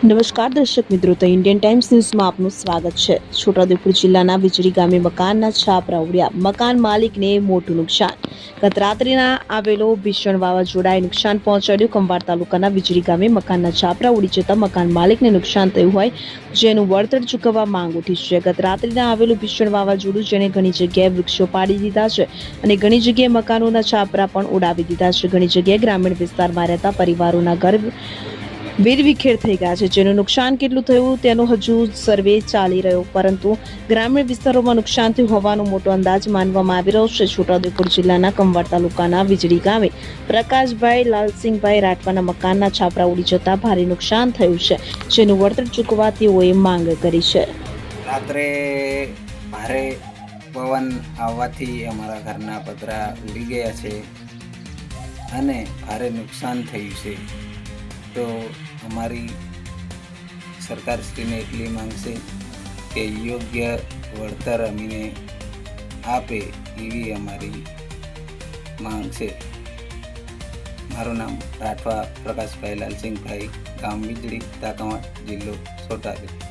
નમસ્કાર દર્શક મિત્રો, તો ઇન્ડિયન ટાઈમ્સ ન્યૂઝમાં આપનું સ્વાગત છે। છોટાઉદેપુર જિલ્લાના વીજળી ગામે મકાનના છાપરા ઉડ્યા, મકાન માલિકને મોટું નુકસાન। ગત રાત્રિના આવેલો ભીષણ વાવાઝોડાએ નુકસાન પહોંચાડ્યું। ખંભાત તાલુકાના વીજળી ગામે મકાનના છાપરા ઉડી જતા મકાન માલિકને નુકસાન થયું હોય, જેનું વળતર ચૂકવવા માંગ ઉઠી છે। ગત રાત્રિના આવેલું ભીષણ વાવાઝોડું જેણે ઘણી જગ્યાએ વૃક્ષો પાડી દીધા છે અને ઘણી જગ્યાએ મકાનોના છાપરા પણ ઉડાવી દીધા છે। ઘણી જગ્યાએ ગ્રામીણ વિસ્તારમાં રહેતા પરિવારોના ઘર વેરવિખેર થઈ ગયા છે, જેનું નુકસાન કેટલું થયું તેનો હજુ સર્વે ચાલી રહ્યો, પરંતુ ગ્રામીણ વિસ્તારોમાં નુકસાન થયું હોવાનો મોટો અંદાજ માનવામાં આવી રહ્યો છે। છોટાઉદેપુર જિલ્લાના ખંભાત તાલુકાના વીજળી ગામે પ્રકાશભાઈ લાલસિંહભાઈ રાઠવાના મકાનના છાપરા ઉડી જતા ભારે નુકસાન થયું છે, જેનું વળતર ચૂકવવા તેઓએ માંગ કરી છે। રાત્રે ભારે પવન આવવાથી અમારા ઘરના પતરા ઉડી ગયા છે અને ભારે નુકસાન થયું છે। તો અમારી સરકારશ્રીને એટલી માંગ છે કે યોગ્ય વળતર અમીને આપે એવી અમારી માંગ છે। મારું નામ રાઠવા પ્રકાશભાઈ લાલસિંહભાઈ, ગામ વીજળી, તાકાવડ, જિલ્લો છોટાઉદેપુર।